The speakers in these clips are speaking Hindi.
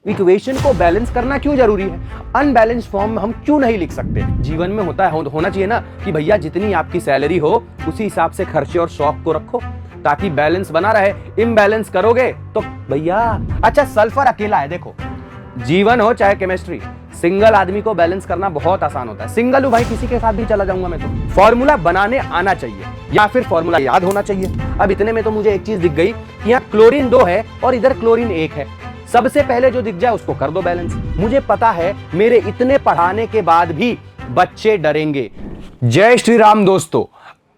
इक्वेशन को बैलेंस करना क्यों जरूरी है, अनबैलेंस फॉर्म में हम क्यों नहीं लिख सकते। जीवन में होना चाहिए ना कि भैया जितनी आपकी सैलरी हो उसी हिसाब से खर्चे और शौक को रखो ताकि बैलेंस बना रहे। इम्बैलेंस करोगे तो भैया, अच्छा सल्फर अकेला है, देखो जीवन हो चाहे केमिस्ट्री, सिंगल आदमी को बैलेंस करना बहुत आसान होता है। सिंगल हूं भाई, किसी के साथ भी चला जाऊंगा मैं, तो फॉर्मूला बनाने आना चाहिए या फिर फॉर्मूला याद होना चाहिए। अब इतने में तो मुझे एक चीज दिख गई कि यहाँ क्लोरीन 2 है और इधर क्लोरीन 1 है। सबसे पहले जो दिख जाए उसको कर दो बैलेंस। मुझे पता है मेरे इतने पढ़ाने के बाद भी बच्चे डरेंगे। जय श्री राम दोस्तों,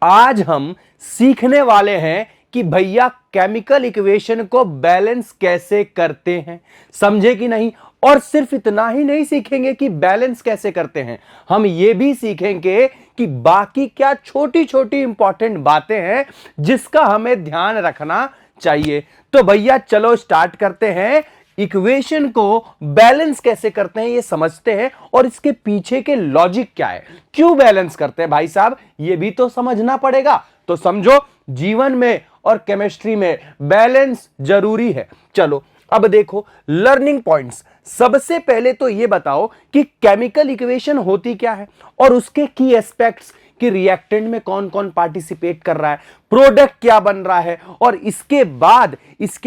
आज हम सीखने वाले हैं कि भैया केमिकल इक्वेशन को बैलेंस कैसे करते हैं, समझे कि नहीं। और सिर्फ इतना ही नहीं सीखेंगे कि बैलेंस कैसे करते हैं, हम ये भी सीखेंगे कि बाकी क्या छोटी छोटी इंपॉर्टेंट बातें हैं जिसका हमें ध्यान रखना चाहिए। तो भैया चलो स्टार्ट करते हैं। इक्वेशन को बैलेंस कैसे करते हैं ये समझते हैं और इसके पीछे के लॉजिक क्या है, क्यों बैलेंस करते हैं भाई साहब, ये भी तो समझना पड़ेगा। तो समझो, जीवन में और केमिस्ट्री में बैलेंस जरूरी है। चलो अब देखो लर्निंग पॉइंट्स। सबसे पहले तो ये बताओ कि केमिकल इक्वेशन होती क्या है और उसके की एस्पेक्ट्स, कि रिएक्टेंट में कौन कौन पार्टिसिपेट कर रहा है, प्रोडक्ट क्या बन रहा है। और इसके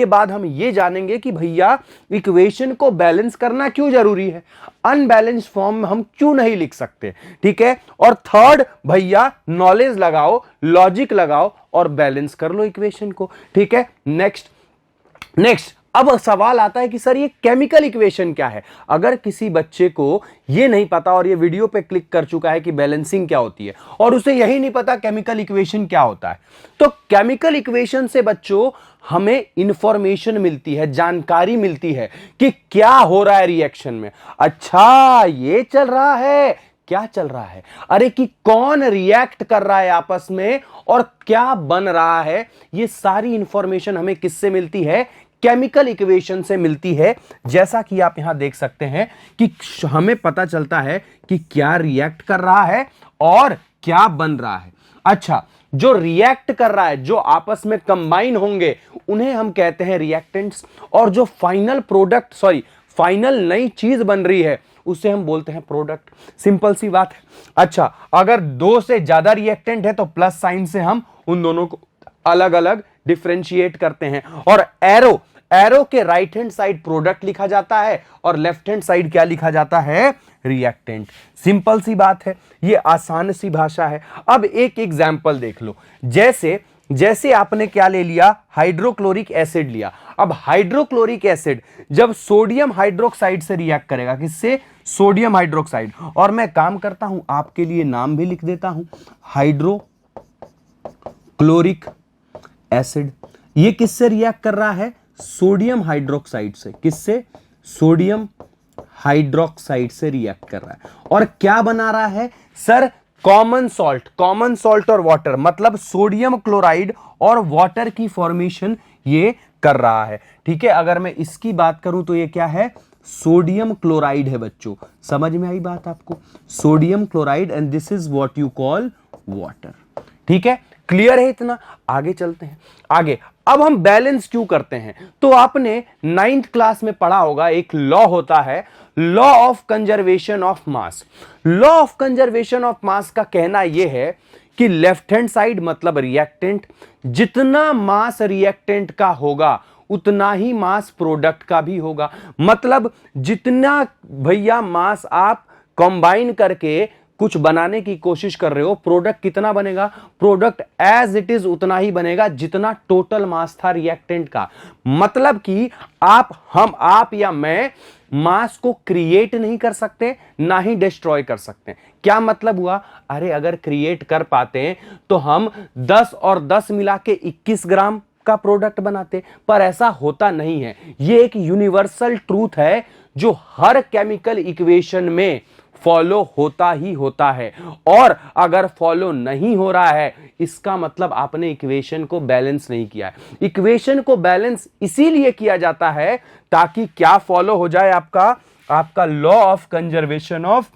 बाद हम ये जानेंगे कि भैया इक्वेशन को बैलेंस करना क्यों जरूरी है, अनबैलेंस फॉर्म में हम क्यों नहीं लिख सकते, ठीक है। और थर्ड, भैया नॉलेज लगाओ, लॉजिक लगाओ और बैलेंस कर लो इक्वेशन को, ठीक है। नेक्स्ट अब सवाल आता है कि सर ये केमिकल इक्वेशन क्या है। अगर किसी बच्चे को ये नहीं पता और ये वीडियो पे क्लिक कर चुका है कि बैलेंसिंग क्या होती है और उसे यही नहीं पता केमिकल इक्वेशन क्या होता है, तो केमिकल इक्वेशन से बच्चों हमें इंफॉर्मेशन मिलती है, जानकारी मिलती है कि क्या हो रहा है रिएक्शन में। अच्छा ये चल रहा है, क्या चल रहा है, अरे कि कौन रिएक्ट कर रहा है आपस में और क्या बन रहा है, ये सारी इंफॉर्मेशन हमें किससे मिलती है, केमिकल इक्वेशन से मिलती है। जैसा कि आप यहां देख सकते हैं कि हमें पता चलता है कि क्या रिएक्ट कर रहा है और क्या बन रहा है। अच्छा, जो रिएक्ट कर रहा है, जो आपस में कंबाइन होंगे, उन्हें हम कहते हैं रिएक्टेंट्स। और जो फाइनल नई चीज बन रही है उसे हम बोलते हैं प्रोडक्ट। सिंपल सी बात है। अच्छा, अगर 2 से ज्यादा रिएक्टेंट है तो प्लस साइन से हम उन दोनों को अलग अलग डिफरेंशिएट करते हैं। और एरो के राइट हैंड साइड प्रोडक्ट लिखा जाता है और लेफ्ट हैंड साइड क्या लिखा जाता है, रिएक्टेंट। सिंपल सी बात है, ये आसान सी भाषा है। अब एक एग्जांपल देख लो। जैसे आपने क्या ले लिया, हाइड्रोक्लोरिक एसिड लिया। अब हाइड्रोक्लोरिक एसिड जब सोडियम हाइड्रोक्साइड से रिएक्ट करेगा, किससे, सोडियम हाइड्रोक्साइड। और मैं काम करता हूं, आपके लिए नाम भी लिख देता हूं, हाइड्रोक्लोरिक एसिड। ये किससे रिएक्ट कर रहा है, सोडियम हाइड्रोक्साइड से। किससे, सोडियम हाइड्रोक्साइड से रिएक्ट कर रहा है। और क्या बना रहा है सर, कॉमन सॉल्ट और वाटर, मतलब सोडियम क्लोराइड और वाटर की फॉर्मेशन ये कर रहा है, ठीक है। अगर मैं इसकी बात करूं तो ये क्या है, सोडियम क्लोराइड है बच्चों। समझ में आई बात आपको, sodium chloride and this is what you call water, ठीक है। क्लियर है इतना, आगे चलते हैं। आगे अब हम बैलेंस क्यों करते हैं, तो आपने 9th क्लास में पढ़ा होगा, एक लॉ होता है, law of conservation of mass. Law of conservation of मास का कहना यह है कि लेफ्ट हैंड साइड मतलब रिएक्टेंट, जितना मास रिएक्टेंट का होगा उतना ही मास प्रोडक्ट का भी होगा। मतलब जितना भैया मास आप कंबाइन करके कुछ बनाने की कोशिश कर रहे हो, प्रोडक्ट कितना बनेगा, प्रोडक्ट एज इट इज उतना ही बनेगा जितना टोटल मास था रिएक्टेंट का। मतलब कि आप या मैं मास को क्रिएट नहीं कर सकते, ना ही डिस्ट्रॉय कर सकते। क्या मतलब हुआ, अरे अगर क्रिएट कर पाते तो हम 10 और 10 मिला के 21 ग्राम का प्रोडक्ट बनाते, पर ऐसा होता नहीं है। यह एक यूनिवर्सल ट्रूथ है जो हर केमिकल इक्वेशन में फॉलो होता ही होता है। और अगर फॉलो नहीं हो रहा है इसका मतलब आपने इक्वेशन को बैलेंस नहीं किया है। इक्वेशन को बैलेंस इसीलिए किया जाता है ताकि क्या फॉलो हो जाए, आपका law of conservation of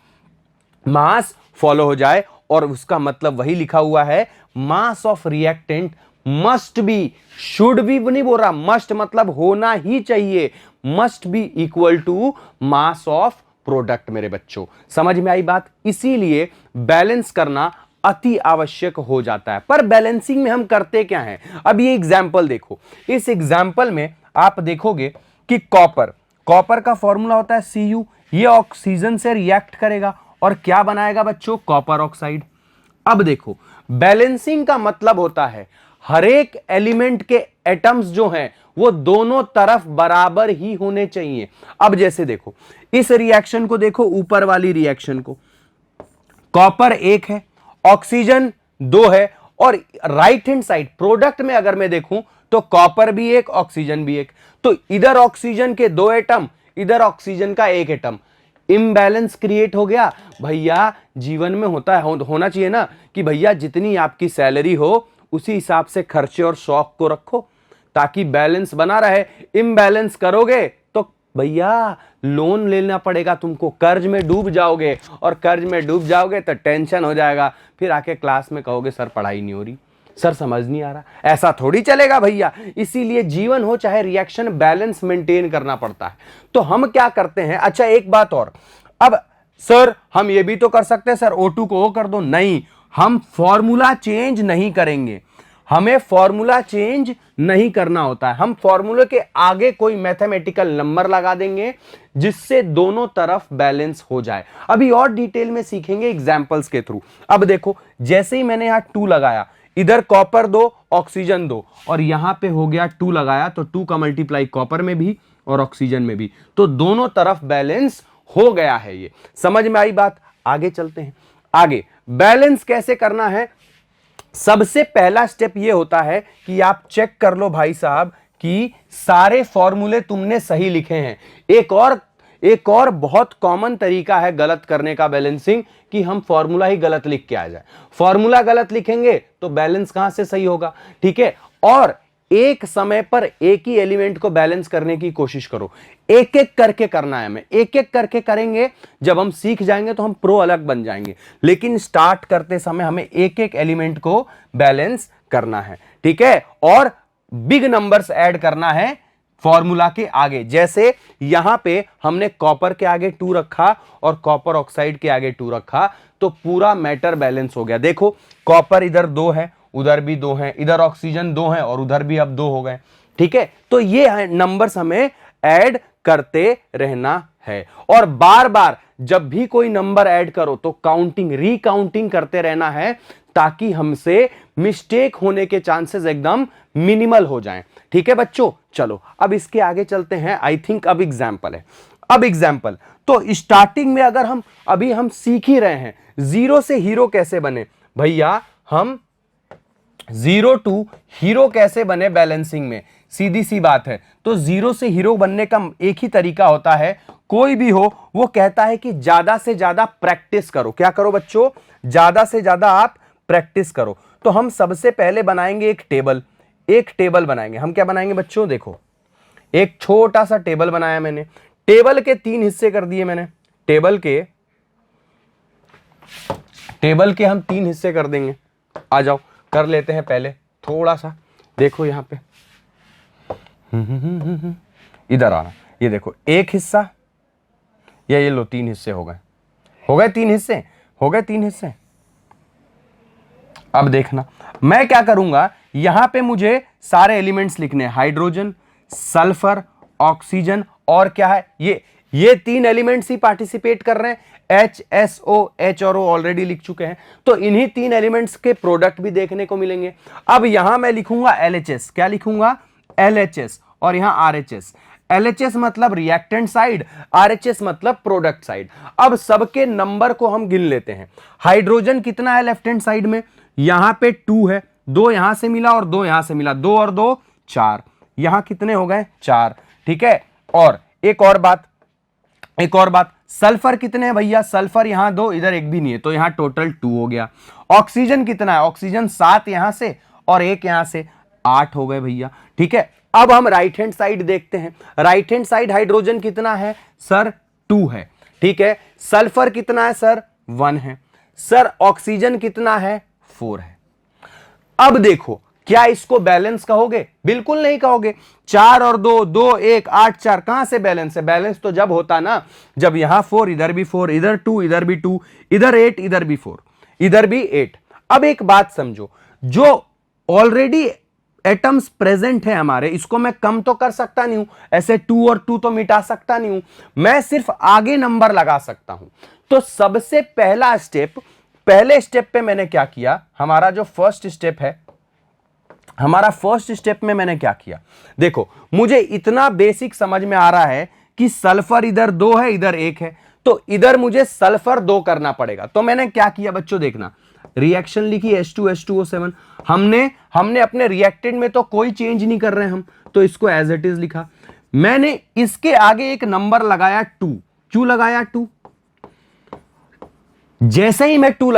mass follow हो जाए। और उसका मतलब वही लिखा हुआ है, mass of reactant must be, should be नहीं बोल रहा, मस्ट मतलब होना ही चाहिए, must be equal to mass of product. मेरे बच्चों समझ में आई बात? इसीलिए बैलेंस करना अति आवश्यक हो जाता है। पर बैलेंसिंग में हम करते क्या हैं? अब ये एग्जाम्पल देखो, इस एग्जाम्पल में आप देखोगे कि कॉपर का फॉर्मूला होता है Cu, ये ऑक्सीजन से रिएक्ट करेगा और क्या बनाएगा बच्चों? Copper oxide. अब देखो, बैलेंसिंग का मतलब होता है हर एक एलिमेंट के एटम्स जो हैं वो दोनों तरफ बराबर ही होने चाहिए। अब जैसे देखो, इस रिएक्शन को देखो, ऊपर वाली रिएक्शन को, कॉपर 1 है, ऑक्सीजन 2 है, और राइट हैंड साइड प्रोडक्ट में अगर मैं देखूं तो कॉपर भी 1, ऑक्सीजन भी 1, तो इधर ऑक्सीजन के 2 एटम, इधर ऑक्सीजन का 1 एटम, इम्बैलेंस क्रिएट हो गया। भैया जीवन में होना चाहिए ना कि भैया जितनी आपकी सैलरी हो उसी हिसाब से खर्चे और शौक को रखो ताकि बैलेंस बना रहे। इम्बैलेंस करोगे तो भैया लोन लेना पड़ेगा तुमको, कर्ज में डूब जाओगे, और कर्ज में डूब जाओगे तो टेंशन हो जाएगा, फिर आके क्लास में कहोगे सर पढ़ाई नहीं हो रही, सर समझ नहीं आ रहा। ऐसा थोड़ी चलेगा भैया। इसीलिए जीवन हो चाहे रिएक्शन, बैलेंस मेंटेन करना पड़ता है। तो हम क्या करते हैं? अच्छा एक बात और, अब सर हम ये भी तो कर सकते हैं सर O2 को O कर दो, नहीं, हम फॉर्मूला चेंज नहीं करेंगे, हमें फॉर्मूला चेंज नहीं करना होता है। हम फॉर्मूले के आगे कोई मैथमेटिकल नंबर लगा देंगे जिससे दोनों तरफ बैलेंस हो जाए। अभी और डिटेल में सीखेंगे एग्जांपल्स के थ्रू। अब देखो, जैसे ही मैंने यहां 2 लगाया, इधर कॉपर 2, ऑक्सीजन 2, और यहां पे हो गया 2 लगाया तो 2 का मल्टीप्लाई कॉपर में भी और ऑक्सीजन में भी, तो दोनों तरफ बैलेंस हो गया है। ये समझ में आई बात? आगे चलते हैं। आगे बैलेंस कैसे करना है? सबसे पहला स्टेप ये होता है कि आप चेक कर लो भाई साहब कि सारे फॉर्मूले तुमने सही लिखे हैं। एक और बहुत कॉमन तरीका है गलत करने का बैलेंसिंग, कि हम फॉर्मूला ही गलत लिख के आ जाए। फॉर्मूला गलत लिखेंगे तो बैलेंस कहां से सही होगा? ठीक है, और एक समय पर एक ही एलिमेंट को बैलेंस करने की कोशिश करो। एक एक करके करना है, हमें एक एक करके करेंगे, जब हम सीख जाएंगे तो हम प्रो अलग बन जाएंगे, लेकिन स्टार्ट करते समय हमें एक एक एलिमेंट को बैलेंस करना है। ठीक है, और बिग नंबर्स ऐड करना है फॉर्मूला के आगे। जैसे यहां पे हमने कॉपर के आगे 2 रखा और कॉपर ऑक्साइड के आगे 2 रखा, तो पूरा मैटर बैलेंस हो गया। देखो कॉपर इधर 2 है, उधर भी 2 हैं, इधर ऑक्सीजन 2 हैं और उधर भी अब 2 हो गए। ठीक है, तो ये नंबर्स हमें ऐड करते रहना है, और बार बार जब भी कोई नंबर ऐड करो तो काउंटिंग, रिकाउंटिंग करते रहना है, ताकि हमसे मिस्टेक होने के चांसेस एकदम मिनिमल हो जाएं। ठीक है बच्चों, चलो अब इसके आगे चलते हैं। आई थिंक अब एग्जाम्पल है। अब एग्जाम्पल तो स्टार्टिंग में अगर हम सीख ही रहे हैं जीरो से हीरो कैसे बने। भैया हम 0 to हीरो कैसे बने बैलेंसिंग में, सीधी सी बात है। तो 0 से हीरो बनने का एक ही तरीका होता है, कोई भी हो वो कहता है कि ज्यादा से ज्यादा प्रैक्टिस करो। क्या करो बच्चों? ज्यादा से ज्यादा आप प्रैक्टिस करो। तो हम सबसे पहले बनाएंगे एक टेबल बनाएंगे। हम क्या बनाएंगे बच्चों? देखो एक छोटा सा टेबल बनाया मैंने, टेबल के 3 हिस्से कर दिए मैंने। टेबल के हम 3 हिस्से कर देंगे। आ जाओ कर लेते हैं पहले थोड़ा सा। देखो यहां पे इधर आना, ये देखो एक हिस्सा, ये लो 3 हिस्से हो गए 3 हिस्से। अब देखना मैं क्या करूंगा, यहां पे मुझे सारे एलिमेंट्स लिखने हैं, हाइड्रोजन, सल्फर, ऑक्सीजन, और क्या है ये 3 एलिमेंट्स ही पार्टिसिपेट कर रहे हैं। HSO, H और O ऑलरेडी लिख चुके हैं, तो इन्हीं 3 एलिमेंट्स के प्रोडक्ट भी देखने को मिलेंगे। अब यहां मैं लिखूंगा LHS, क्या लिखूंगा? LHS, और यहां RHS। LHS मतलब रिएक्टेंट साइड, RHS मतलब प्रोडक्ट साइड। अब सबके नंबर को हम गिन लेते हैं। हाइड्रोजन कितना है लेफ्ट हैंड साइड में? यहां पे 2 है, 2 यहां से मिला और 2 यहां से मिला, 2 और 2 4, यहां कितने हो गए? 4। ठीक है, और एक और बात, सल्फर कितने हैं भैया? सल्फर यहां 2, इधर एक भी नहीं है, तो यहां टोटल 2 हो गया। ऑक्सीजन कितना है? ऑक्सीजन 7 यहां से और 1 यहां से, 8 हो गए भैया। ठीक है, अब हम राइट हैंड साइड देखते हैं। राइट हैंड साइड हाइड्रोजन कितना है सर? 2 है। ठीक है, सल्फर कितना है सर? 1 है। सर ऑक्सीजन कितना है? 4 है। अब देखो क्या इसको बैलेंस कहोगे? बिल्कुल नहीं कहोगे। 4 और 2, 2 1 8 4, कहां से बैलेंस है? बैलेंस तो जब होता ना, जब यहां 4 इधर भी 4, इधर 2 इधर भी 2, इधर 8 इधर भी 4, इधर भी 8। अब एक बात समझो, जो ऑलरेडी एटम्स प्रेजेंट है हमारे, इसको मैं कम तो कर सकता नहीं हूं, ऐसे 2 और 2 तो मिटा सकता नहीं हूं, मैं सिर्फ आगे नंबर लगा सकता हूं। तो सबसे पहला स्टेप, पहले स्टेप पे मैंने क्या किया, हमारा जो फर्स्ट स्टेप है, हमारा फर्स्ट स्टेप में मैंने क्या किया, देखो मुझे इतना बेसिक समझ में आ रहा है कि सल्फर इधर 2 है, इधर 1 है, तो इधर मुझे सल्फर 2 करना पड़ेगा। तो मैंने क्या किया बच्चों, देखना, रिएक्शन लिखी H2H2O7। हमने अपने रिएक्टेंट में तो कोई चेंज नहीं कर रहे हम, तो इसको एज इट इज लिखा। मैंने इसके आगे एक नंबर लगाया 2। क्यों लगाया 2? जैसे ही मैं 2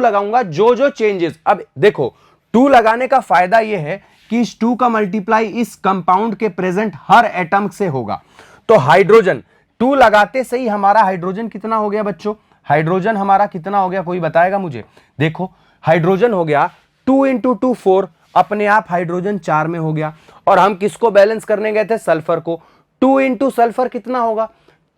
लगाऊंगा, जो चेंजेस, अब देखो 2 लगाने का फायदा यह है कि इस 2 का मल्टीप्लाई इस कंपाउंड के प्रेजेंट हर एटम से होगा। तो हाइड्रोजन 2 लगाते सही हमारा हाइड्रोजन कितना हो गया बच्चों? हाइड्रोजन हमारा कितना हो गया, कोई बताएगा मुझे? देखो हाइड्रोजन हो गया 2 इंटू 2 4, अपने आप हाइड्रोजन 4 में हो गया। और हम किसको बैलेंस करने गए थे? सल्फर को। 2 इंटू सल्फर कितना होगा?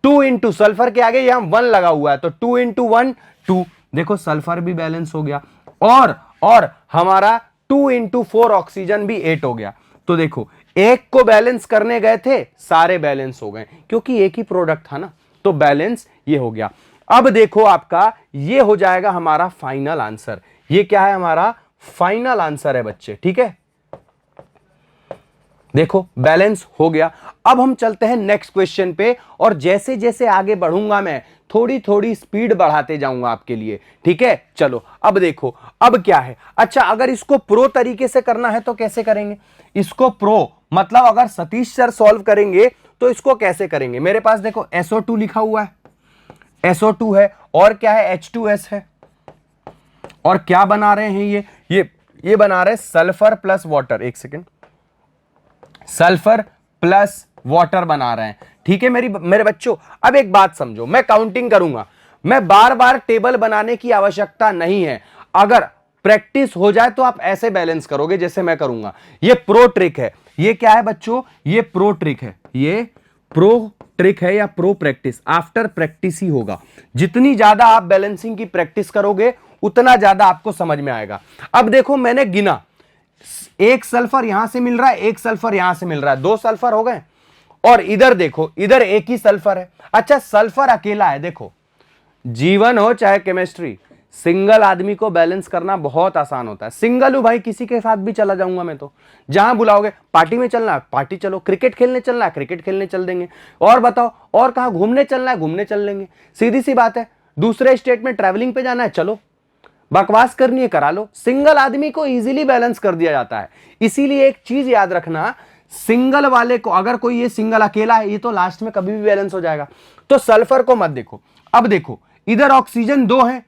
2 इंटू सल्फर के आगे यहां 1 लगा हुआ है, तो 2 इंटू 1 2। देखो सल्फर भी बैलेंस हो गया, और हमारा 2 इंटू 4 ऑक्सीजन भी 8 हो गया। तो देखो एक को बैलेंस करने गए थे, सारे बैलेंस हो गए, क्योंकि एक ही प्रोडक्ट था ना, तो बैलेंस ये हो गया। अब देखो आपका ये हो जाएगा हमारा फाइनल आंसर। ये क्या है? हमारा फाइनल आंसर है बच्चे, ठीक है। देखो बैलेंस हो गया। अब हम चलते हैं नेक्स्ट क्वेश्चन पे, और जैसे जैसे आगे बढ़ूंगा मैं थोड़ी थोड़ी स्पीड बढ़ाते जाऊंगा आपके लिए, ठीक है। चलो अब देखो, अब क्या है। अच्छा, अगर इसको प्रो तरीके से करना है तो कैसे करेंगे इसको? प्रो मतलब अगर सतीश सर सॉल्व करेंगे तो इसको कैसे करेंगे? मेरे पास देखो SO2 लिखा हुआ है, SO2 है, और क्या है? H2S है, और क्या बना रहे हैं ये बना रहे सल्फर प्लस वाटर। एक सेकेंड, सल्फर प्लस वाटर बना रहे हैं, ठीक है मेरे बच्चों। अब एक बात समझो, मैं काउंटिंग करूंगा, मैं बार बार टेबल बनाने की आवश्यकता नहीं है। अगर प्रैक्टिस हो जाए तो आप ऐसे बैलेंस करोगे जैसे मैं करूंगा। ये प्रो ट्रिक है। ये क्या है बच्चों? ये प्रो ट्रिक है, ये प्रो ट्रिक है या प्रो प्रैक्टिस। आफ्टर प्रैक्टिस ही होगा। जितनी ज्यादा आप बैलेंसिंग की प्रैक्टिस करोगे उतना ज्यादा आपको समझ में आएगा। अब देखो मैंने गिना, एक सल्फर यहां से मिल रहा है, एक सल्फर यहां से मिल रहा है, 2 सल्फर हो गए। और इधर देखो, इधर एक ही सल्फर है। अच्छा, सल्फर अकेला है। देखो जीवन हो चाहे केमिस्ट्री, सिंगल आदमी को बैलेंस करना बहुत आसान होता है। सिंगल हूं भाई, किसी के साथ भी चला जाऊंगा मैं, तो जहां बुलाओगे, पार्टी में चलना है पार्टी चलो, क्रिकेट खेलने चलना है क्रिकेट खेलने चल देंगे, और बताओ और कहां घूमने चलना है घूमने चल लेंगे। सीधी सी बात है। दूसरे स्टेट में ट्रैवलिंग पे जाना है, चलो, बकवास करनी है करा लो। सिंगल आदमी को इजीली बैलेंस कर दिया जाता है। इसीलिए एक चीज याद रखना, सिंगल वाले को, अगर कोई ये सिंगल अकेला है, ये तो लास्ट में कभी भी बैलेंस हो जाएगा। तो सल्फर को मत देखो। अब देखो इधर ऑक्सीजन 2 है,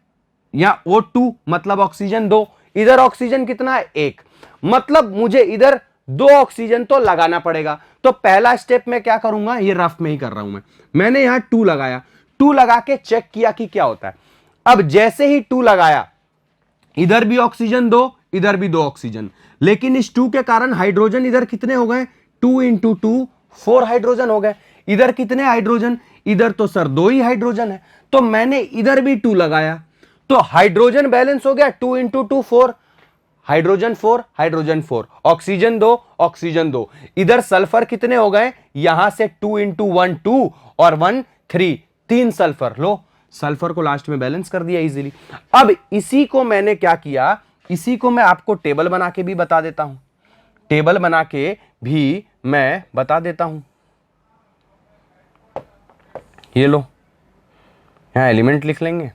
या O2 मतलब ऑक्सीजन 2, इधर ऑक्सीजन कितना है? 1, मतलब मुझे इधर 2 ऑक्सीजन तो लगाना पड़ेगा। तो पहला स्टेप मैं क्या करूंगा, ये रफ में ही कर रहा हूं मैंने यहां 2 लगाया, 2 लगा के चेक किया कि क्या होता है। अब जैसे ही 2 लगाया, इधर भी ऑक्सीजन 2, इधर भी 2 ऑक्सीजन, लेकिन इस 2 के कारण हाइड्रोजन इधर कितने हो गए? 2 इंटू 2 4 हाइड्रोजन हो गए। इधर कितने हाइड्रोजन? इधर तो सर 2 ही हाइड्रोजन है, तो मैंने इधर भी 2 लगाया, तो हाइड्रोजन बैलेंस हो गया। 2 into 2 4, hydrogen 4 hydrogen 4, oxygen 2 oxygen 2। इधर सल्फर कितने हो गए? यहां से 2 इंटू 1 2 और 1 3, 3 सल्फर। लो, सल्फर को लास्ट में बैलेंस कर दिया इजीली। अब इसी को मैंने क्या किया, इसी को मैं आपको टेबल बना के भी बता देता हूं, टेबल बना के भी मैं बता देता हूं। ये लो, यहां एलिमेंट लिख लेंगे,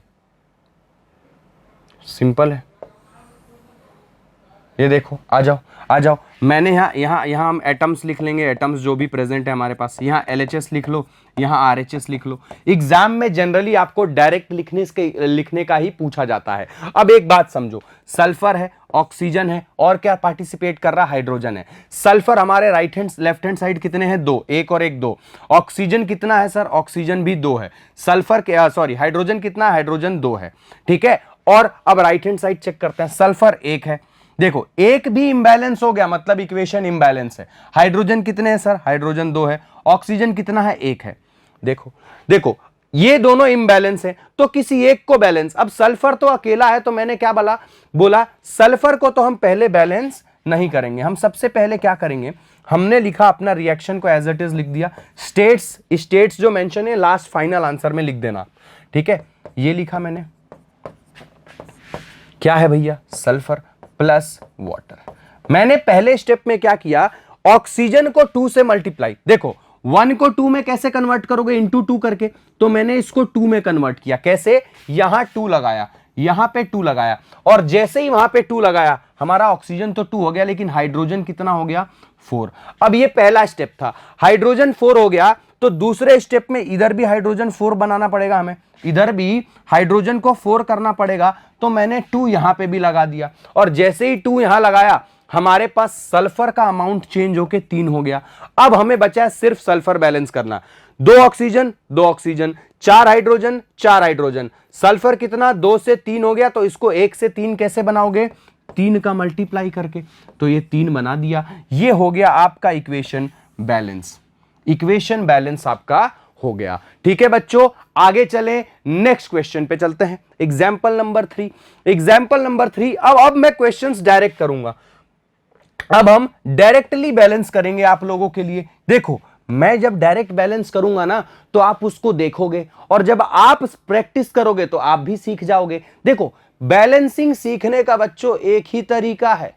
सिंपल है। ये देखो, आ जाओ आ जाओ, मैंने यहाँ हम एटम्स लिख लेंगे, एटम्स जो भी प्रेजेंट है हमारे पास। यहाँ LHS लिख लो, यहाँ RHS लिख लो। एग्जाम में जनरली आपको डायरेक्ट लिखने का ही पूछा जाता है। अब एक बात समझो, सल्फर है, ऑक्सीजन है, और क्या पार्टिसिपेट कर रहा? हाइड्रोजन है। सल्फर हमारे लेफ्ट हैंड साइड कितने हैं? 2, 1 और 1 2। ऑक्सीजन कितना है सर? ऑक्सीजन भी 2 है। हाइड्रोजन कितना? हाइड्रोजन 2 है, ठीक है। और अब राइट हैंड साइड चेक करते हैं, सल्फर 1 है, देखो एक भी इंबैलेंस हो गया मतलब इक्वेशन इंबैलेंस है। हाइड्रोजन कितने हैं सर? हाइड्रोजन 2 है। ऑक्सीजन कितना है? 1 है। देखो देखो ये दोनों इम्बैलेंस है तो किसी एक को बैलेंस। अब सल्फर तो अकेला है तो मैंने क्या बोला सल्फर को तो हम पहले बैलेंस नहीं करेंगे। हम सबसे पहले क्या करेंगे, हमने लिखा अपना रिएक्शन को एज इट इज लिख दिया। स्टेट्स जो मेंशन है लास्ट फाइनल आंसर में लिख देना, ठीक है। ये लिखा मैंने, क्या है भैया? Sulphur plus water. मैंने पहले स्टेप में क्या किया, ऑक्सीजन को 2 से मल्टीप्लाई। देखो 1 को 2 में कैसे कन्वर्ट करोगे? इंटू 2 करके। तो मैंने इसको 2 में कन्वर्ट किया। कैसे? यहां 2 लगाया, यहां पे 2 लगाया, और जैसे ही वहां पे 2 लगाया हमारा ऑक्सीजन तो 2 हो गया, लेकिन हाइड्रोजन कितना हो गया? 4। अब ये पहला स्टेप था, हाइड्रोजन 4 हो गया, तो दूसरे स्टेप में इधर भी हाइड्रोजन 4 बनाना पड़ेगा हमें, इधर भी हाइड्रोजन को 4 करना पड़ेगा। तो मैंने 2 यहां पे भी लगा दिया, और जैसे ही 2 यहां लगाया हमारे पास सल्फर का अमाउंट चेंज होके 3 हो गया। अब हमें बचा है सिर्फ सल्फर बैलेंस करना। 2 oxygen 2 oxygen, 4 hydrogen 4 hydrogen, sulphur कितना? 2 से 3 हो गया। तो इसको 1 से 3 कैसे बनाओगे? 3 का मल्टीप्लाई करके। तो ये 3 बना दिया। ये हो गया आपका इक्वेशन बैलेंस। इक्वेशन बैलेंस आपका हो गया। ठीक है बच्चों, आगे चलें, नेक्स्ट क्वेश्चन पे चलते हैं। Example number 3। एग्जाम्पल नंबर 3, अब मैं क्वेश्चंस डायरेक्ट करूंगा। अब हम डायरेक्टली बैलेंस करेंगे आप लोगों के लिए। देखो मैं जब डायरेक्ट बैलेंस करूंगा ना तो आप उसको देखोगे, और जब आप प्रैक्टिस करोगे तो आप भी सीख जाओगे। देखो बैलेंसिंग सीखने का बच्चों एक ही तरीका है,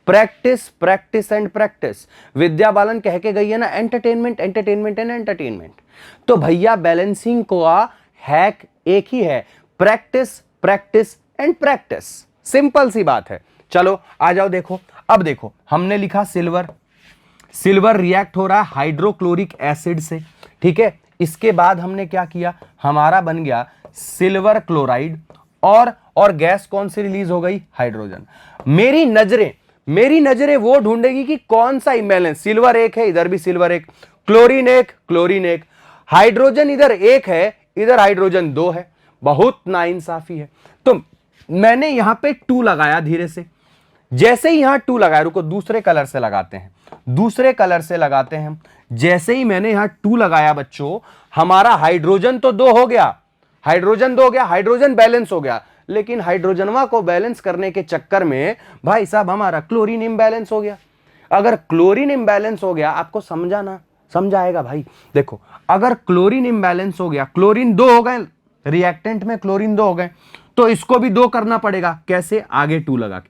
practice practice and practice. Vidya Balan कह के गई है ना, एंटरटेनमेंट एंटरटेनमेंट एंड एंटरटेनमेंट। तो भैया बैलेंसिंग को हैक एक ही है, practice practice and practice. Simple सी बात है। चलो आ जाओ, देखो अब देखो हमने लिखा सिल्वर, सिल्वर रिएक्ट हो रहा है हाइड्रोक्लोरिक एसिड से, ठीक है। इसके बाद हमने क्या किया, हमारा बन गया सिल्वर क्लोराइड, और गैस कौन सी रिलीज हो गई? हाइड्रोजन। मेरी नजरें वो ढूंढेगी कि कौन सा इम्बैलेंस। सिल्वर 1 है, इधर भी सिल्वर 1, क्लोरीन 1 क्लोरीन 1, हाइड्रोजन इधर 1 है, इधर हाइड्रोजन 2 है। बहुत नाइंसाफी है। तो मैंने यहां पे 2 लगाया धीरे से, जैसे ही यहां 2 लगाया, रुको दूसरे कलर से लगाते हैं, दूसरे कलर से लगाते हैं हम। जैसे ही मैंने यहां 2 लगाया बच्चों, हमारा हाइड्रोजन तो 2 हो गया, हाइड्रोजन 2 हो गया, हाइड्रोजन बैलेंस हो गया। लेकिन हाइड्रोजनवा को बैलेंस करने के चक्कर में भाई साहब हमारा क्लोरीन इम्बैलेंस हो गया। अगर क्लोरीन इम्बैलेंस हो गया, आपको समझाएगा भाई। देखो अगर क्लोरीन इम्बैलेंस हो गया, क्लोरीन 2 हो गए, रिएक्टेंट में क्लोरीन 2 हो गए, तो इसको भी 2 करना पड़ेगा। कैसे? आगे 2 लगा के।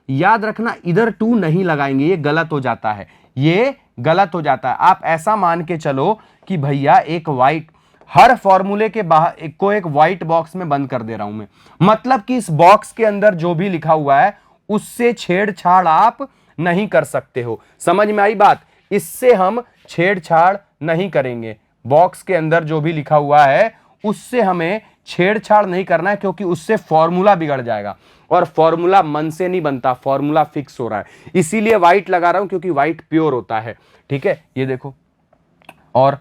याद रखना इधर 2 नहीं लगाएंगे, ये गलत हो जाता है, ये गलत हो जाता है। आप ऐसा मान के चलो कि भैया एक व्हाइट, हर फॉर्मूले के बाहर एक व्हाइट बॉक्स में बंद कर दे रहा हूं मैं। मतलब कि इस बॉक्स के अंदर जो भी लिखा हुआ है उससे छेड़छाड़ आप नहीं कर सकते हो। समझ में आई बात? इससे हम छेड़छाड़ नहीं करेंगे। बॉक्स के अंदर जो भी लिखा हुआ है उससे हमें छेड़छाड़ नहीं करना है, क्योंकि उससे फॉर्मूला बिगड़ जाएगा, और फॉर्मूला मन से नहीं बनता, फॉर्मूला फिक्स हो रहा है। इसीलिए व्हाइट लगा रहा हूं, क्योंकि व्हाइट प्योर होता है। ठीक है, ये देखो, और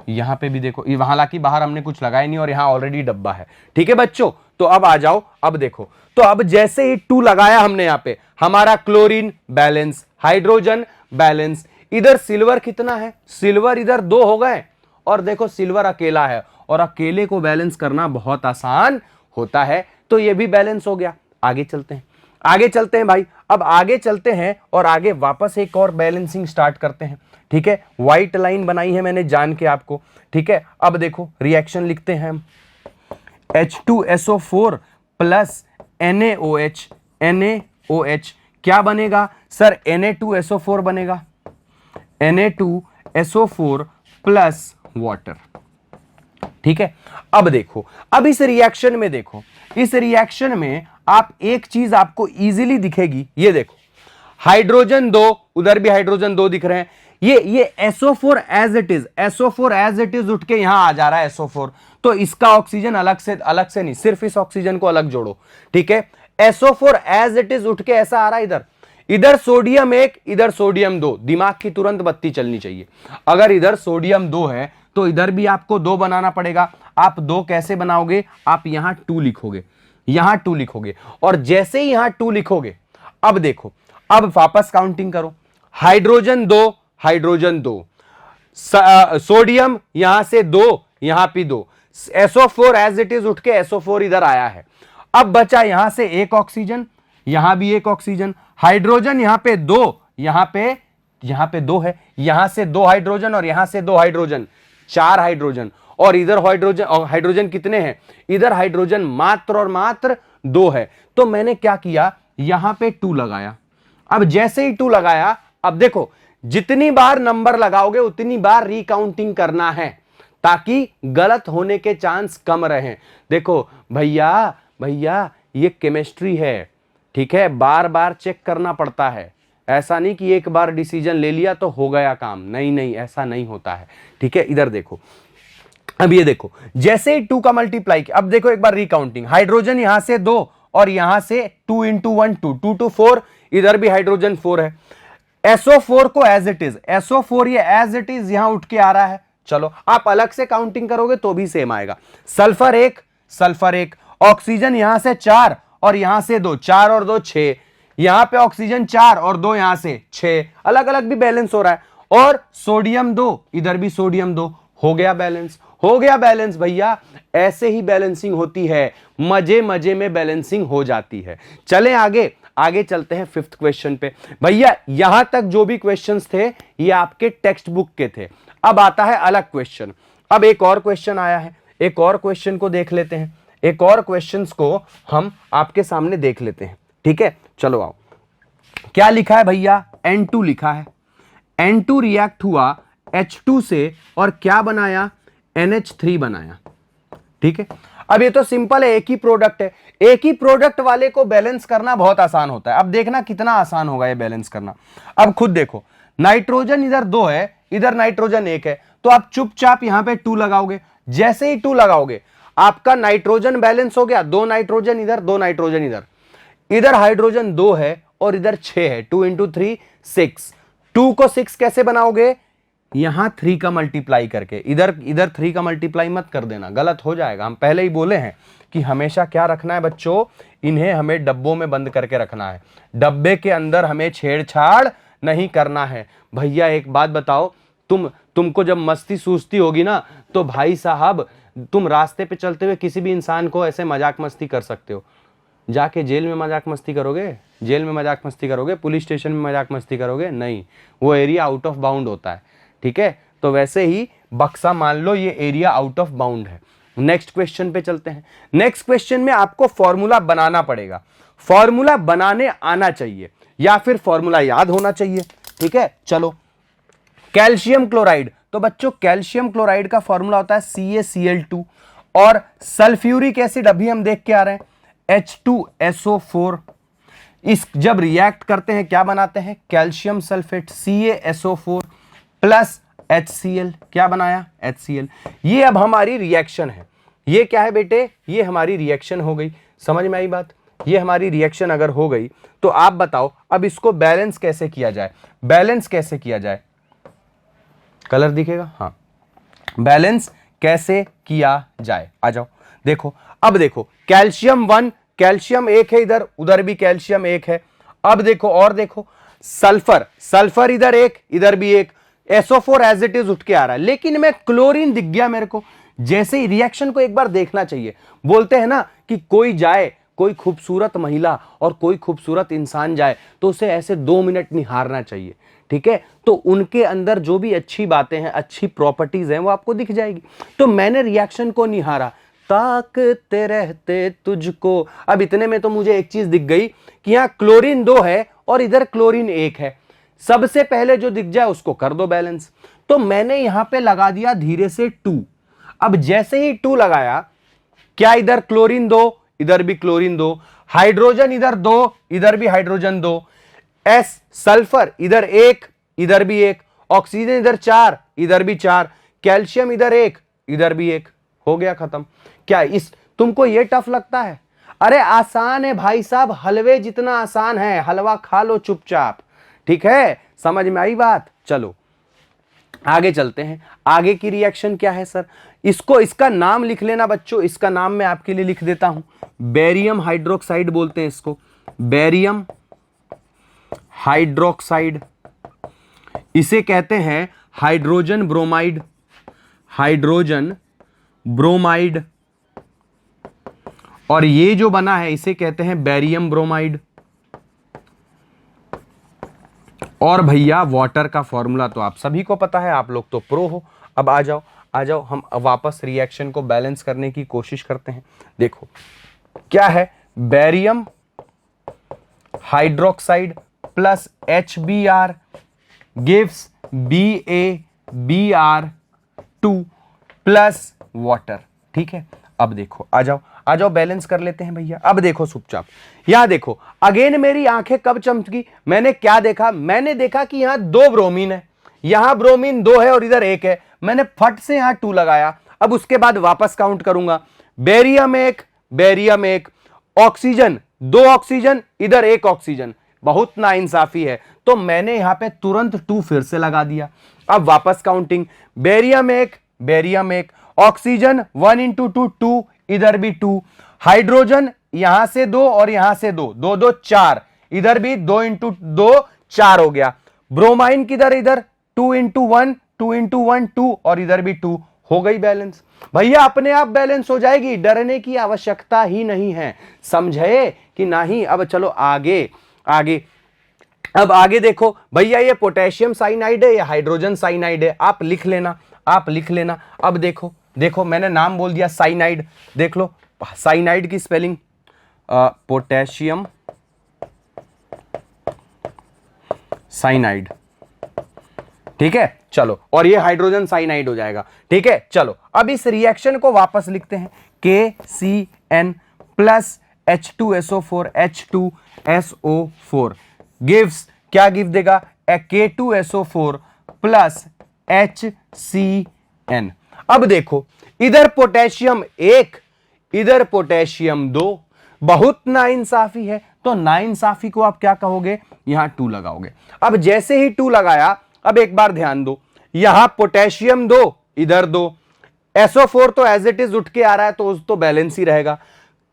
यहां पे भी देखो, ये हालांकि बाहर हमने कुछ लगाया नहीं, और यहां ऑलरेडी डब्बा है। ठीक है बच्चों, तो अब आ जाओ, अब देखो, तो अब जैसे ही 2 लगाया हमने यहां पे, हमारा क्लोरीन बैलेंस, हाइड्रोजन बैलेंस, इधर सिल्वर कितना है? सिल्वर इधर 2 हो गए, और देखो सिल्वर अकेला है, और अकेले को बैलेंस करना बहुत आसान होता है। तो ये भी बैलेंस हो गया। आगे चलते हैं भाई। अब आगे चलते हैं और आगे वापस एक और बैलेंसिंग स्टार्ट करते हैं। ठीक है, व्हाइट लाइन बनाई है मैंने जान के आपको। ठीक है, अब देखो रिएक्शन लिखते हैं हम। H2SO4 प्लस NaOH क्या बनेगा सर? Na2SO4 बनेगा, Na2SO4 प्लस वाटर। ठीक है, अब देखो, अब इस रिएक्शन में देखो, इस रिएक्शन में आप एक चीज आपको इजीली दिखेगी। ये देखो हाइड्रोजन 2, उधर भी हाइड्रोजन 2 दिख रहे हैं। ये SO4 as it is, SO4 as it is उठ के यहां आ जा रहा है SO4। तो इसका ऑक्सीजन अलग से नहीं, सिर्फ इस ऑक्सीजन को अलग जोड़ो। ठीक है, SO4 एज इट इज उठ के ऐसा आ रहा है इधर सोडियम 1, इधर सोडियम 2। दिमाग की तुरंत बत्ती चलनी चाहिए। अगर इधर सोडियम 2 है तो इधर भी आपको 2 बनाना पड़ेगा। आप 2 कैसे बनाओगे? आप यहां 2 लिखोगे, यहां 2 लिखोगे, और जैसे ही यहां 2 लिखोगे, अब देखो, अब वापस काउंटिंग करो, हाइड्रोजन 2, हाइड्रोजन 2, सोडियम यहां से 2, यहां पे 2, SO4 एज इट इज उठ के SO4 इधर आया है। अब बचा यहां से एक ऑक्सीजन, यहां भी एक ऑक्सीजन, हाइड्रोजन यहां पे 2, यहां पे 2 है, यहां से 2 हाइड्रोजन और यहां से 2 हाइड्रोजन, 4 हाइड्रोजन, और इधर हाइड्रोजन कितने हैं, इधर हाइड्रोजन मात्र और मात्र 2 है। तो मैंने क्या किया, यहां पे 2 लगाया। अब जैसे ही 2 लगाया, अब देखो जितनी बार नंबर लगाओगे उतनी बार रिकाउंटिंग करना है, ताकि गलत होने के चांस कम रहे। देखो भैया ये केमिस्ट्री है, ठीक है, बार बार चेक करना पड़ता है। ऐसा नहीं कि एक बार डिसीजन ले लिया तो हो गया काम, नहीं, ऐसा नहीं होता है, ठीक है। इधर देखो, अब ये देखो, जैसे 2 का मल्टीप्लाई किया, अब देखो एक बार रिकाउंटिंग, हाइड्रोजन यहां से 2 और यहां से 2 × 1 2, 2 to 4, इधर भी हाइड्रोजन 4 है। SO4 को एज इट इज, SO4 ये एज इट इज यहां उठ के आ रहा है। चलो आप अलग से काउंटिंग करोगे तो भी सेम आएगा। सल्फर 1, सल्फर 1, ऑक्सीजन यहां से 4 और यहां से 2, 4 और 2 6, यहां पे ऑक्सीजन 4 और 2 यहां से 6, अलग अलग भी बैलेंस हो रहा है। और सोडियम 2, इधर भी सोडियम 2, हो गया बैलेंस, हो गया बैलेंस भैया। ऐसे ही बैलेंसिंग होती है, मजे मजे में बैलेंसिंग हो जाती है। चलें आगे चलते हैं 5th क्वेश्चन पे। भैया यहां तक जो भी क्वेश्चंस थे ये आपके टेक्स्ट बुक के थे। अब आता है अलग क्वेश्चन। अब एक और क्वेश्चन आया है, एक और क्वेश्चन को देख लेते हैं, एक और क्वेश्चंस को हम आपके सामने देख लेते हैं, ठीक है। चलो आओ, क्या लिखा है भैया, N2 लिखा है। N2 रिएक्ट हुआ H2 से और क्या बनाया, NH3 बनाया, ठीक है। अब ये तो सिंपल है, एक ही प्रोडक्ट है, एक ही प्रोडक्ट वाले को बैलेंस करना बहुत आसान होता है। अब देखना कितना आसान होगा ये बैलेंस करना। अब खुद देखो, नाइट्रोजन इधर 2 है, इधर नाइट्रोजन 1 है, तो आप चुपचाप यहां पे 2 लगाओगे। जैसे ही 2 लगाओगे आपका नाइट्रोजन बैलेंस हो गया, 2 नाइट्रोजन इधर, 2 नाइट्रोजन इधर, इधर हाइड्रोजन 2 है और इधर 6 है, 2 × 3 6। 2 को 6 कैसे बनाओगे, यहां 3 का मल्टीप्लाई करके, इधर 3 का मल्टीप्लाई मत कर देना, गलत हो जाएगा। हम पहले ही बोले हैं कि हमेशा क्या रखना है बच्चों, इन्हें हमें डब्बों में बंद करके रखना है, डब्बे के अंदर हमें छेड़छाड़ नहीं करना है। भैया एक बात बताओ, तुमको जब मस्ती सूझती होगी ना, तो भाई साहब तुम रास्ते पे चलते हुए किसी भी इंसान को ऐसे मजाक मस्ती कर सकते हो। जाके जेल में मजाक मस्ती करोगे, जेल में मजाक मस्ती करोगे, पुलिस स्टेशन में मजाक मस्ती करोगे, नहीं, वो एरिया आउट ऑफ बाउंड होता है, ठीक है। तो वैसे ही बक्सा मान लो ये एरिया आउट ऑफ बाउंड है। नेक्स्ट क्वेश्चन पे चलते हैं। नेक्स्ट क्वेश्चन में आपको फॉर्मूला बनाना पड़ेगा, फॉर्मूला बनाने आना चाहिए या फिर फॉर्मूला याद होना चाहिए, ठीक है। चलो, कैल्शियम क्लोराइड, तो बच्चों कैल्शियम क्लोराइड का फॉर्मूला होता है CaCl2, और सल्फ्यूरिक एसिड अभी हम देख के आ रहे हैं H2SO4। इस जब रिएक्ट करते हैं क्या बनाते हैं, calcium sulphate CaSO4 plus HCl, क्या बनाया HCl। ये अब हमारी रिएक्शन है, ये क्या है बेटे, ये हमारी रिएक्शन हो गई। समझ में आई बात, ये हमारी रिएक्शन अगर हो गई तो आप बताओ अब इसको बैलेंस कैसे किया जाए, बैलेंस कैसे किया जाए, कलर दिखेगा, हाँ, बैलेंस कैसे किया जाए, आ जाओ। देखो अब देखो, कैल्शियम 1, कैल्शियम 1 है इधर, उधर भी कैल्शियम 1 है। अब देखो और देखो, सल्फर, सल्फर इधर 1, इधर भी 1, SO4 एज इट इज उठ के आ रहा है, लेकिन मैं क्लोरीन दिख गया मेरे को। जैसे ही रिएक्शन को एक बार देखना चाहिए, बोलते हैं ना कि कोई जाए, कोई खूबसूरत महिला और कोई खूबसूरत इंसान जाए तो उसे ऐसे 2 मिनट निहारना चाहिए, ठीक है। तो उनके अंदर जो भी अच्छी बातें हैं, अच्छी प्रॉपर्टीज हैं, वो आपको दिख जाएगी। तो मैंने रिएक्शन को निहारा, ताकते रहते तुझको। अब इतने में तो मुझे एक चीज दिख गई कि यहां क्लोरीन 2 है और इधर क्लोरीन 1 है। सबसे पहले जो दिख जाए उसको कर दो बैलेंस। तो मैंने यहां पे लगा दिया धीरे से 2। अब जैसे ही 2 लगाया, क्या इधर क्लोरीन 2, इधर भी क्लोरीन 2, हाइड्रोजन इधर 2, इधर भी हाइड्रोजन 2, एस सल्फर इधर 1, इधर भी 1, ऑक्सीजन इधर 4, इधर भी 4, कैल्शियम इधर 1, इधर भी 1, हो गया खत्म। क्या इस तुमको ये टफ लगता है? अरे आसान है भाई साहब, हलवे जितना आसान है, हलवा खा लो चुपचाप, ठीक है। समझ में आई बात? चलो आगे चलते हैं। आगे की रिएक्शन क्या है सर? इसको, इसका नाम लिख लेना बच्चों, इसका नाम मैं आपके लिए लिख देता हूं। बेरियम हाइड्रोक्साइड बोलते हैं इसको, बेरियम हाइड्रोक्साइड। इसे कहते हैं हाइड्रोजन ब्रोमाइड, हाइड्रोजन ब्रोमाइड। और ये जो बना है इसे कहते हैं बेरियम ब्रोमाइड। और भैया वाटर का फॉर्मूला तो आप सभी को पता है, आप लोग तो प्रो हो। अब आ जाओ, आ जाओ, हम वापस रिएक्शन को बैलेंस करने की कोशिश करते हैं। देखो क्या है, barium hydroxide plus HBr gives BaBr2 plus water. ठीक है, अब देखो, आ जाओ, आ जाओ, बैलेंस कर लेते हैं भैया। अब देखो चुपचाप, यहां देखो, अगेन मेरी आंखें कब चमकी, मैंने क्या देखा, मैंने देखा कि यहां 2 ब्रोमीन है, यहां ब्रोमीन 2 है और इधर 1 है। मैंने फट से यहां 2 लगाया। अब उसके बाद वापस काउंट करूंगा, बेरियम 1, बेरियम 1, ऑक्सीजन 2 ऑक्सीजन, इधर 1 ऑक्सीजन, बहुत नाइंसाफी है, तो मैंने यहां पे तुरंत 2 फिर से लगा दिया। अब वापस counting, barium 1, barium 1, oxygen 1 into 2 2, इधर भी 2, हाइड्रोजन यहां से 2 और यहां से 2, 2 2 4, इधर भी 2 इंटू 2 4 हो गया। ब्रोमाइन किधर, इधर 2 इंटू 1, 2 इंटू 1 2, और इधर भी 2, हो गई बैलेंस। भैया अपने आप बैलेंस हो जाएगी, डरने की आवश्यकता ही नहीं है, समझे कि नहीं? अब चलो आगे, आगे, अब आगे देखो भैया, ये पोटेशियम साइनाइड है या हाइड्रोजन साइनाइड है, आप लिख लेना, आप लिख लेना। अब देखो, देखो मैंने नाम बोल दिया साइनाइड, देख लो साइनाइड की स्पेलिंग, पोटेशियम साइनाइड। ठीक है, चलो, और ये हाइड्रोजन साइनाइड हो जाएगा। ठीक है, चलो अब इस रिएक्शन को वापस लिखते हैं, KCN plus H2SO4, H2SO4 gives, क्या गिव देगा, K2SO4 प्लस HCN। अब देखो, इधर पोटेशियम 1, इधर पोटेशियम 2, बहुत नाइंसाफी है, तो नाइंसाफी को आप क्या कहोगे, यहां 2 लगाओगे। अब जैसे ही 2 लगाया, अब एक बार ध्यान दो, यहां पोटेशियम 2, इधर 2, SO4 तो एज इट इज उठ के आ रहा है, तो बैलेंस ही रहेगा।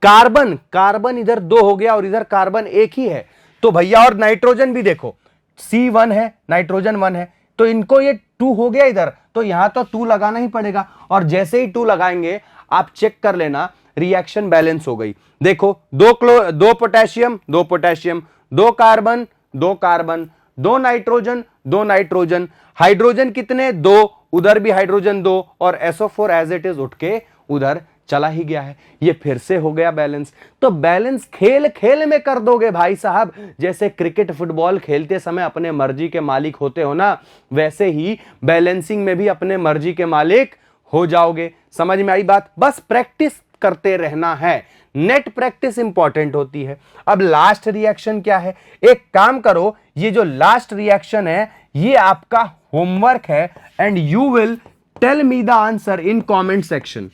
कार्बन, कार्बन इधर 2 हो गया और इधर कार्बन 1 ही है, तो भैया, और नाइट्रोजन भी देखो, C1 है, नाइट्रोजन 1 है, तो इनको ये 2 हो गया इधर, तो यहां तो 2 लगाना ही पड़ेगा। और जैसे ही 2 लगाएंगे, आप चेक कर लेना, रिएक्शन बैलेंस हो गई। देखो, 2 potassium, 2 potassium, 2 carbon, 2 carbon, 2 nitrogen, 2 nitrogen, hydrogen कितने, 2, उधर भी हाइड्रोजन 2, और SO4 एज इट इज उठ के उधर चला ही गया है, ये फिर से हो गया बैलेंस। तो बैलेंस खेल खेल में कर दोगे भाई साहब, जैसे क्रिकेट फुटबॉल खेलते समय अपने मर्जी के मालिक होते हो ना, वैसे ही बैलेंसिंग में भी अपने मर्जी के मालिक हो जाओगे। समझ में आई बात? बस प्रैक्टिस करते रहना है, नेट प्रैक्टिस इंपॉर्टेंट होती है। अब लास्ट रिएक्शन क्या है, एक काम करो, ये जो लास्ट रिएक्शन है ये आपका होमवर्क है, and you will tell me the answer in comment section,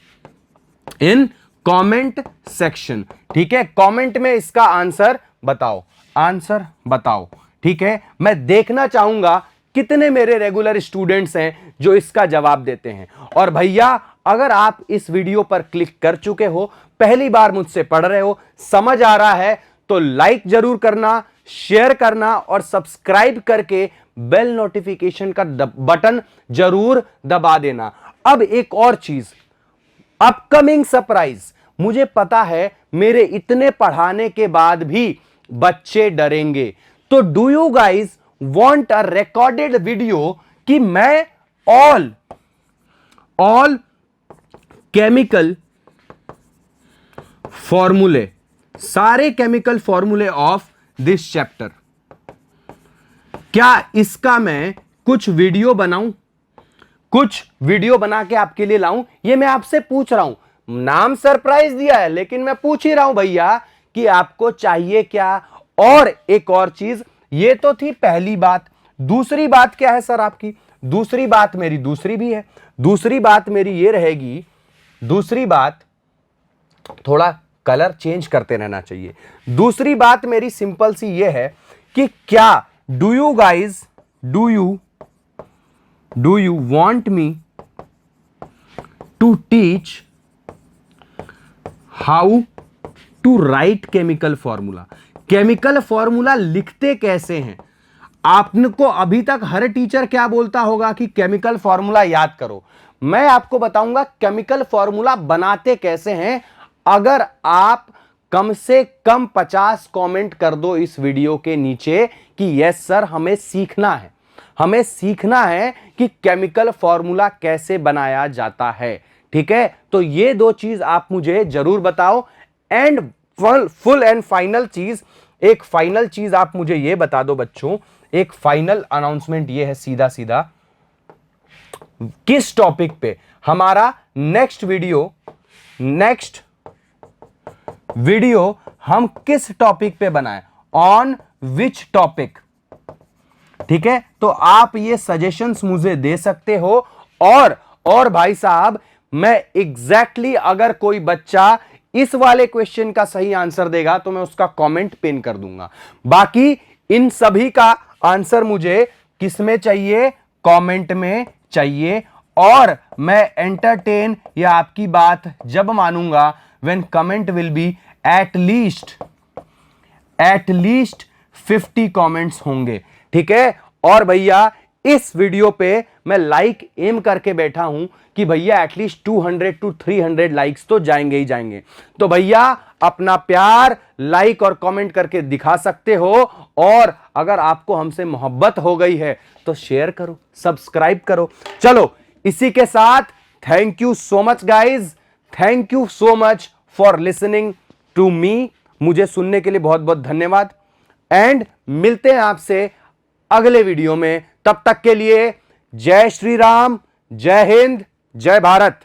in comment section. ठीक है, कमेंट में इसका आंसर बताओ, आंसर बताओ। ठीक है, मैं देखना चाहूंगा कितने मेरे रेगुलर स्टूडेंट्स हैं जो इसका जवाब देते हैं। और भैया अगर आप इस वीडियो पर क्लिक कर चुके हो, पहली बार मुझसे पढ़ रहे हो, समझ आ रहा है, तो लाइक जरूर करना, शेयर करना और सब्सक्राइब करके बेल नोटिफिकेशन का बटन जरूर दबा देना। अब एक और चीज, अपकमिंग सरप्राइज, मुझे पता है मेरे इतने पढ़ाने के बाद भी बच्चे डरेंगे, तो do you guys want a recorded video कि मैं ऑल केमिकल फॉर्मूले, सारे केमिकल फॉर्मूले ऑफ दिस चैप्टर, क्या इसका मैं कुछ वीडियो बनाऊं, कुछ वीडियो बना के आपके लिए लाऊं? ये मैं आपसे पूछ रहा हूं, नाम सरप्राइज दिया है लेकिन मैं पूछ ही रहा हूं भैया कि आपको चाहिए क्या। और एक और चीज, ये तो थी पहली बात, दूसरी बात क्या है सर आपकी? दूसरी बात मेरी दूसरी भी है, दूसरी बात मेरी ये रहेगी, दूसरी बात, थोड़ा कलर चेंज करते रहना चाहिए। दूसरी बात मेरी सिंपल सी ये है कि क्या do you do you want me to teach how to write chemical formula? Chemical formula लिखते कैसे हैं? आपको अभी तक हर टीचर क्या बोलता होगा कि केमिकल फॉर्मूला याद करो। मैं आपको बताऊंगा केमिकल फॉर्मूला बनाते कैसे हैं। अगर आप कम से कम 50 कमेंट कर दो इस वीडियो के नीचे कि यस सर हमें सीखना है, हमें सीखना है कि केमिकल फॉर्मूला कैसे बनाया जाता है, ठीक है? तो ये दो चीज आप मुझे जरूर बताओ। एंड फुल एंड फाइनल चीज, एक फाइनल चीज आप मुझे ये बता दो बच्चों, एक फाइनल अनाउंसमेंट ये है सीधा सीधा, किस टॉपिक पे हमारा नेक्स्ट वीडियो हम किस टॉपिक पे बनाएं, ऑन विच टॉपिक, ठीक है? तो आप ये सजेशंस मुझे दे सकते हो। और भाई साहब मैं एग्जैक्टली अगर कोई बच्चा इस वाले क्वेश्चन का सही आंसर देगा तो मैं उसका कमेंट पिन कर दूंगा। बाकी इन सभी का आंसर मुझे किसमें चाहिए? कमेंट में चाहिए। और मैं एंटरटेन या आपकी बात जब मानूंगा when comment will be at least 50 comments होंगे, ठीक है? और भैया इस वीडियो पे मैं लाइक एम करके बैठा हूं कि भैया एटलीस्ट 200 to 300 लाइक्स तो जाएंगे ही जाएंगे। तो भैया अपना प्यार लाइक और कमेंट करके दिखा सकते हो। और अगर आपको हमसे मोहब्बत हो गई है तो शेयर करो, सब्सक्राइब करो। चलो इसी के साथ thank you so much guys, thank you so much for listening to me. मुझे सुनने के लिए बहुत बहुत धन्यवाद। एंड मिलते हैं आपसे अगले वीडियो में। तब तक के लिए जय श्री राम, जय हिंद, जय भारत।